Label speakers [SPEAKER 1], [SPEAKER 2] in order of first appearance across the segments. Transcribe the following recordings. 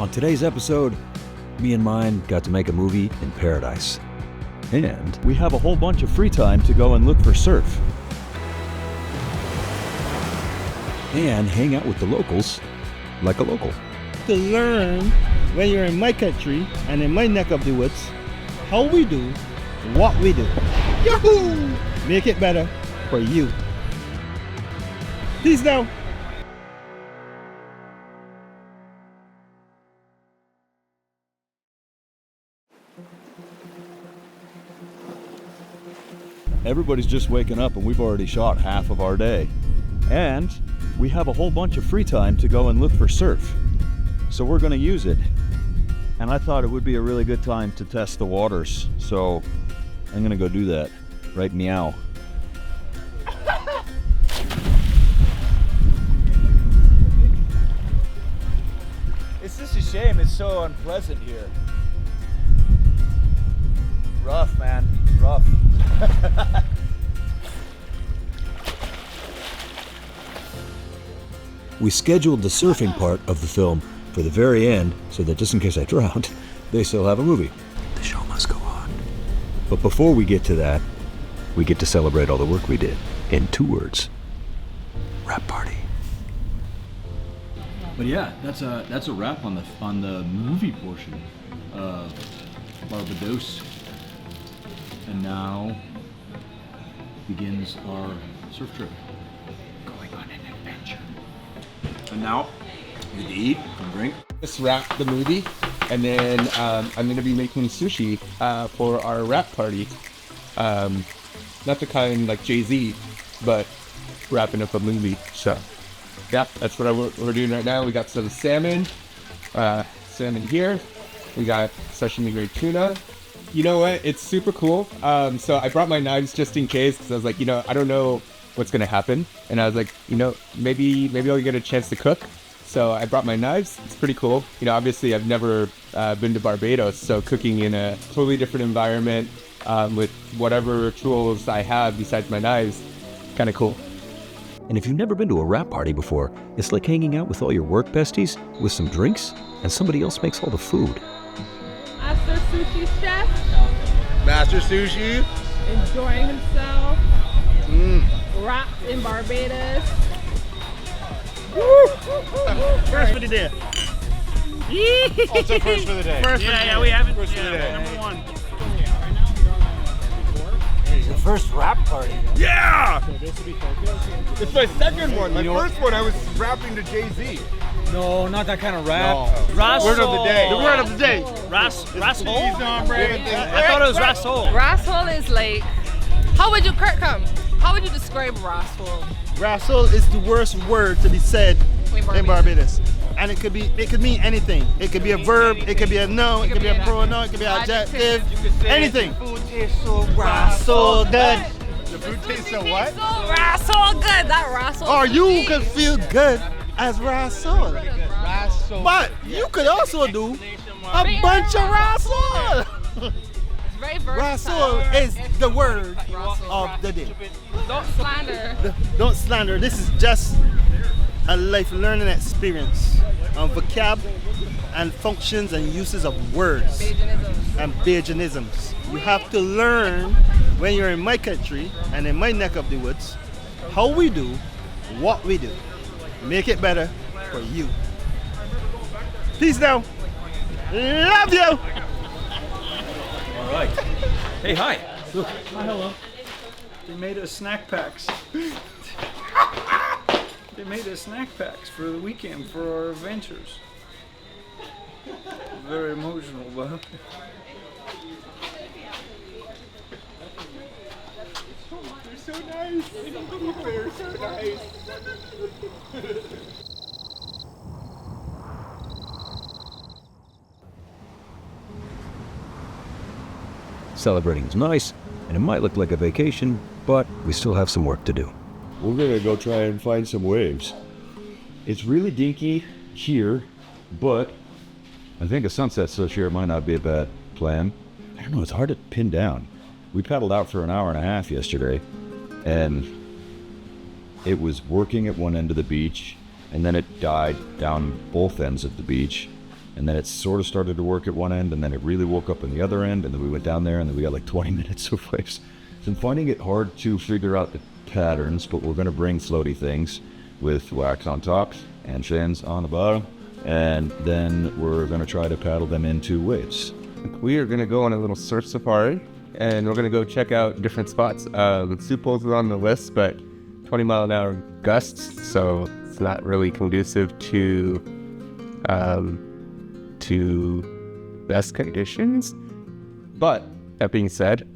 [SPEAKER 1] On today's episode, me and mine got to make a movie in paradise. And we have a whole bunch of free time to go and look for surf. And hang out with the locals like a local.
[SPEAKER 2] To learn when you're in my country and in my neck of the woods, how we do what we do. Yahoo! Make it better for you. Peace now.
[SPEAKER 1] Everybody's just waking up and we've already shot half of our day. And we have a whole bunch of free time to go and look for surf. So we're gonna use it. And I thought it would be a really good time to test the waters. So I'm gonna go do that. Right meow. It's just a shame it's so unpleasant here. Rough, man, rough. We scheduled the surfing part of the film for the very end so that just in case I drowned, they still have a movie. The show must go on. But before we get to that, we get to celebrate all the work we did in 2 words. Wrap party.
[SPEAKER 3] But yeah, that's a wrap on the movie portion of Barbados. And now begins our surf trip. Going on an adventure.
[SPEAKER 4] And now, we get to eat and drink.
[SPEAKER 5] Let's wrap the movie, and then I'm going to be making sushi for our wrap party. Not the kind like Jay-Z, but wrapping up a movie. So, yeah, that's what we're doing right now. We got some salmon here. We got sashimi grade tuna. You know what? It's super cool. So I brought my knives just in case, because I was like, I don't know what's gonna happen, and I was like, maybe I'll get a chance to cook. So I brought my knives. It's pretty cool. Obviously I've never been to Barbados, so cooking in a totally different environment with whatever tools I have besides my knives, kind of cool.
[SPEAKER 1] And if you've never been to a wrap party before, it's like hanging out with all your work besties with some drinks, and somebody else makes all the food.
[SPEAKER 6] Master Sushi Chef.
[SPEAKER 5] Master Sushi.
[SPEAKER 6] Enjoying himself. Wrapped in Barbados.
[SPEAKER 2] First for the day.
[SPEAKER 4] Also first for the day.
[SPEAKER 2] Yeah, we haven't.
[SPEAKER 4] First for the day.
[SPEAKER 2] Number 1.
[SPEAKER 1] The first wrap party.
[SPEAKER 5] Yeah! It's my second one. My first one I was rapping to Jay-Z.
[SPEAKER 3] No, not that kind of rap.
[SPEAKER 5] Word of the day.
[SPEAKER 2] The word of the day.
[SPEAKER 3] Rasshole?
[SPEAKER 4] I
[SPEAKER 3] thought it was rasshole.
[SPEAKER 6] Rasshole is like, how would you, Kirkham? How would you describe rasshole?
[SPEAKER 2] Rascal is the worst word to be said in Barbados. And it could mean anything. It could be a verb, it could be a noun, it could be a pronoun, it could be an adjective, anything.
[SPEAKER 4] Food tastes so
[SPEAKER 2] Rascal good.
[SPEAKER 4] The food tastes so what?
[SPEAKER 6] So rasshole good. That rasshole.
[SPEAKER 2] Or you could feel good as rascal. But you could also do a bunch of rascal.
[SPEAKER 6] It's very
[SPEAKER 2] Rascal
[SPEAKER 6] versatile.
[SPEAKER 2] is the word of the day.
[SPEAKER 6] Don't slander.
[SPEAKER 2] Don't slander. This is just a life learning experience on vocab and functions and uses of words and Bajanisms. You have to learn when you're in my country and in my neck of the woods how we do what we do. Make it better for you. Peace now. Love you.
[SPEAKER 3] All right. Hey, hi. Look.
[SPEAKER 7] Hi, hello. They made us snack packs. They made us snack packs for the weekend for our adventures. Very emotional, but
[SPEAKER 5] They're so nice. They're so nice.
[SPEAKER 1] Celebrating is nice, and it might look like a vacation, but we still have some work to do. We're gonna go try and find some waves. It's really dinky here, but I think a sunset such here might not be a bad plan. I don't know, it's hard to pin down. We paddled out for an hour and a half yesterday, and it was working at one end of the beach, and then it died down both ends of the beach. and then it sort of started to work at one end, and then it really woke up in the other end, and then we went down there, and then we got like 20 minutes of waves. So I'm finding it hard to figure out the patterns, but we're going to bring floaty things with wax on top and fins on the bottom, and then we're going to try to paddle them into waves.
[SPEAKER 5] We are going to go on a little surf safari, and we're going to go check out different spots. Soup Bowls is on the list, but 20-mile-an-hour gusts, so it's not really conducive to best conditions. But that being said,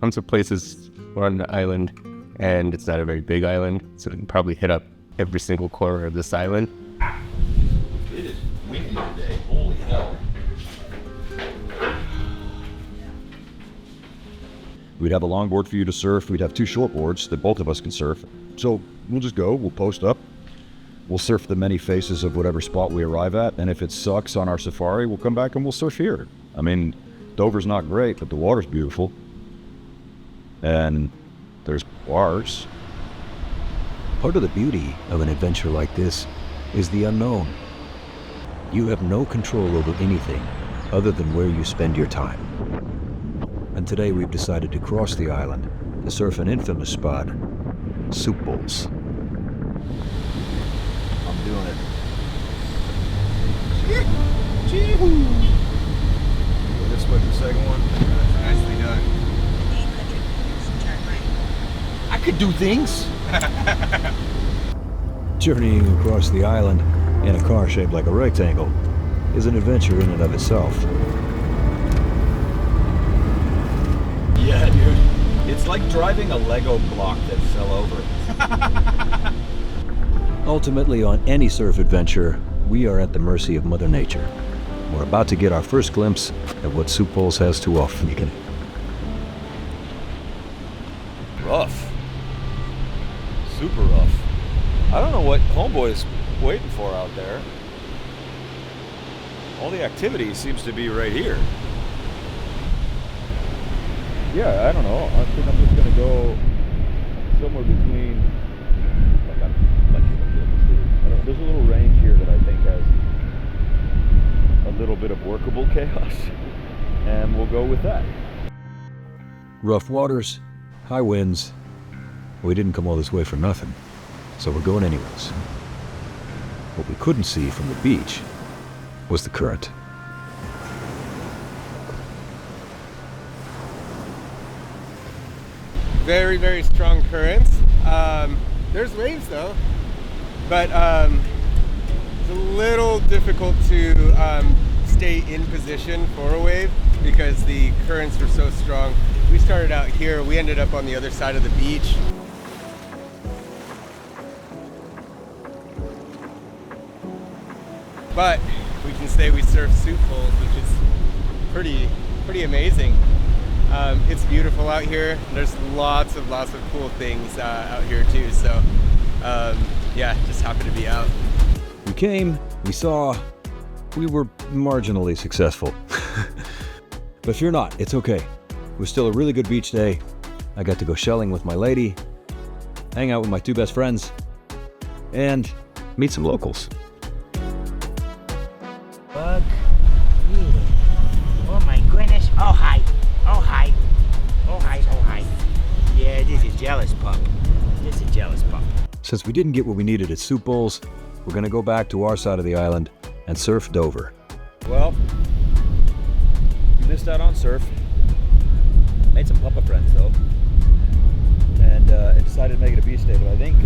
[SPEAKER 5] tons of places on the island, and it's not a very big island, so we can probably hit up every single corner of this island.
[SPEAKER 3] It is windy today. Holy hell.
[SPEAKER 1] We'd have a longboard for you to surf. We'd have 2 shortboards that both of us can surf. So we'll just go, we'll post up, we'll surf the many faces of whatever spot we arrive at, and if it sucks on our safari, we'll come back and we'll surf here. I mean, Dover's not great, but the water's beautiful. And there's bars.
[SPEAKER 8] Part of the beauty of an adventure like this is the unknown. You have no control over anything other than where you spend your time. And today we've decided to cross the island to surf an infamous spot, Soup Bowls.
[SPEAKER 4] I'm doing it. This way, the second one.
[SPEAKER 5] Nicely done.
[SPEAKER 4] I could do things.
[SPEAKER 8] Journeying across the island in a car shaped like a rectangle is an adventure in and of itself.
[SPEAKER 4] Yeah, dude. It's like driving a Lego block that fell over.
[SPEAKER 8] Ultimately, on any surf adventure, we are at the mercy of Mother Nature. We're about to get our first glimpse at what Soup Bowls has to offer.
[SPEAKER 4] Rough. Super rough. I don't know what Homeboy's waiting for out there. All the activity seems to be right here.
[SPEAKER 1] Yeah, I don't know. I think I'm just gonna go somewhere between. There's a little range here that I think has a little bit of workable chaos, and we'll go with that.
[SPEAKER 8] Rough waters, high winds. We didn't come all this way for nothing, so we're going anyways. What we couldn't see from the beach was the current.
[SPEAKER 5] Very, very strong currents. There's waves though, but it's a little difficult to stay in position for a wave because the currents were so strong. We started out here, we ended up on the other side of the beach. But we can say we surf Soup Bowls, which is pretty amazing. It's beautiful out here. There's lots of cool things out here too. So yeah, just happy to be out.
[SPEAKER 8] We came, we saw, we were marginally successful. But fear not, it's okay. It was still a really good beach day. I got to go shelling with my lady, hang out with my 2 best friends, and meet some locals.
[SPEAKER 9] Bug. Oh my goodness. Oh hi. Oh hi. Oh hi. Oh hi. Yeah, this is jealous pup. This is jealous pup.
[SPEAKER 8] Since we didn't get what we needed at Soup Bowls, we're gonna go back to our side of the island and surf Dover.
[SPEAKER 4] Well, we missed out on surf. Made some puppa friends though, and decided to make it a beach day. But I think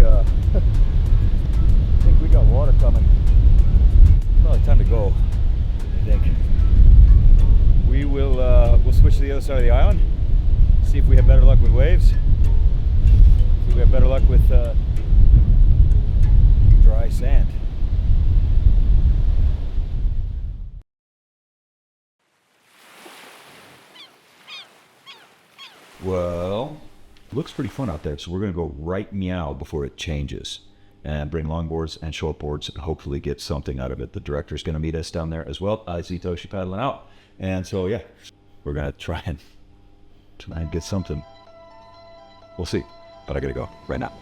[SPEAKER 4] we got water coming. Probably time to go. I think we will. We'll switch to the other side of the island. See if we have better luck with waves. See if we have better luck with dry sand.
[SPEAKER 1] Well, looks pretty fun out there, so we're gonna go right meow before it changes, and bring longboards and shortboards and hopefully get something out of it. The director's gonna meet us down there as well. I see Toshi paddling out, and so yeah, we're gonna try and get something. We'll see, but I gotta go right now.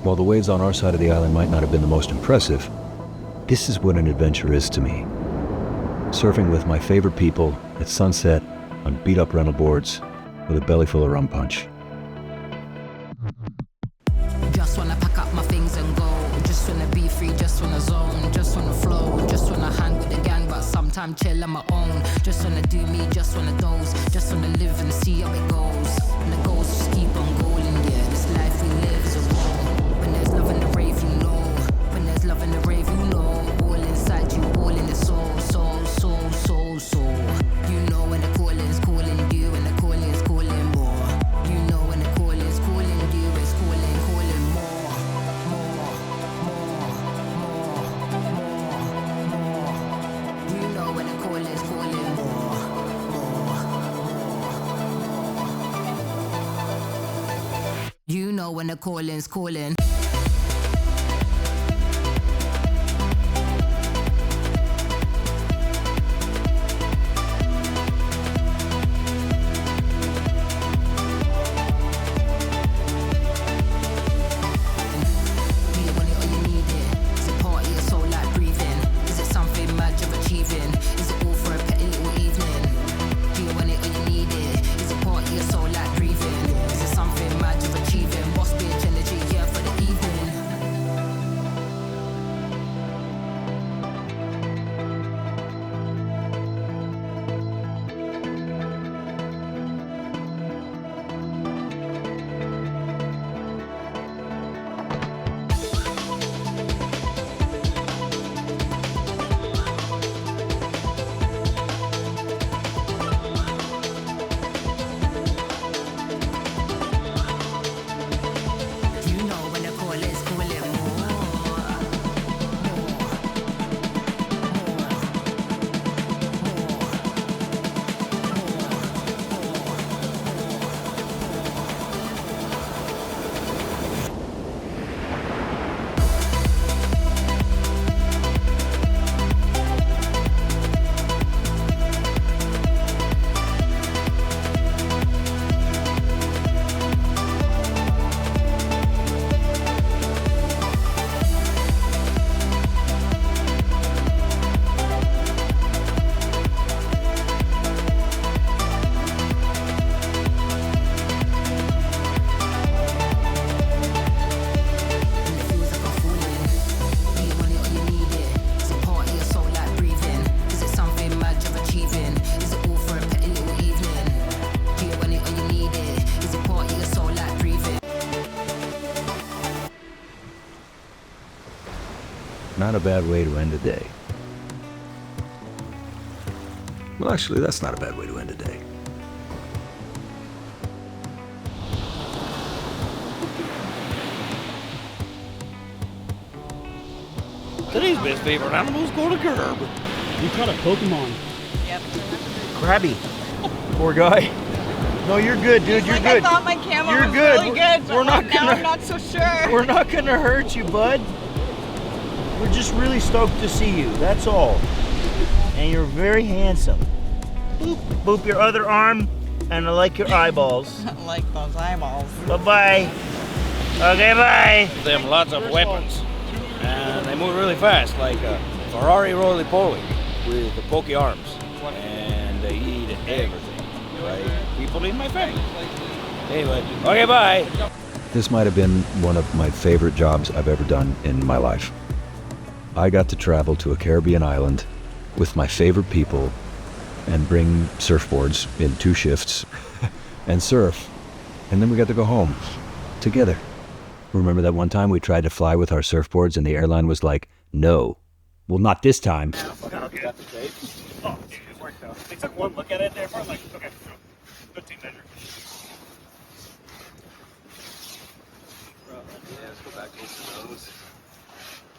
[SPEAKER 8] While the waves on our side of the island might not have been the most impressive, this is what an adventure is to me. surfing with my favorite people at sunset on beat-up rental boards with a belly full of rum punch.
[SPEAKER 10] Just wanna pack up my things and go. Just wanna be free, just wanna zone. Just wanna flow, just wanna hang with the gang, but sometimes chill on my own. Just wanna do me, just wanna doze. Just wanna live and see how it goes. And the goals just keep on going, yeah. This life we live is a roll. When there's love in the rave, you know. When there's love in the rave, you know. All inside you, all in the soul, soul, soul, soul, soul. You know when the calling's calling you, when the calling's calling more. You know when the calling's calling you, it's calling, calling more, more, more, more, more, more. You know when the calling's calling more, more. You know when the calling's calling.
[SPEAKER 8] Not a bad way to end a day. Well, actually, that's not a bad way to end a day.
[SPEAKER 9] Today's best favorite animals go to curb.
[SPEAKER 7] You caught a Pokemon.
[SPEAKER 6] Yep.
[SPEAKER 9] Crabby. Poor guy. No, you're good, dude. You're good.
[SPEAKER 6] I thought my camera
[SPEAKER 9] You're
[SPEAKER 6] was
[SPEAKER 9] good.
[SPEAKER 6] really good, but
[SPEAKER 9] We're not
[SPEAKER 6] now
[SPEAKER 9] gonna-
[SPEAKER 6] I'm not so sure.
[SPEAKER 9] We're not gonna hurt you, bud. We're just really stoked to see you, that's all. And you're very handsome. Boop, boop your other arm, and I like your eyeballs.
[SPEAKER 6] I like those eyeballs.
[SPEAKER 9] Bye-bye. Okay, bye.
[SPEAKER 11] They have lots of weapons, and they move really fast, like a Ferrari roly-poly with the pokey arms, and they eat everything, like people in my family. Anyway, okay, bye.
[SPEAKER 8] This might have been one of my favorite jobs I've ever done in my life. I got to travel to a Caribbean island with my favorite people and bring surfboards in 2 shifts and surf. And then we got to go home together. Remember that one time we tried to fly with our surfboards and the airline was like, no. Well, not this time.
[SPEAKER 11] Okay. Oh, it worked out. They took one look at it there for like, okay, good team measure. Yeah, let's go back over to those.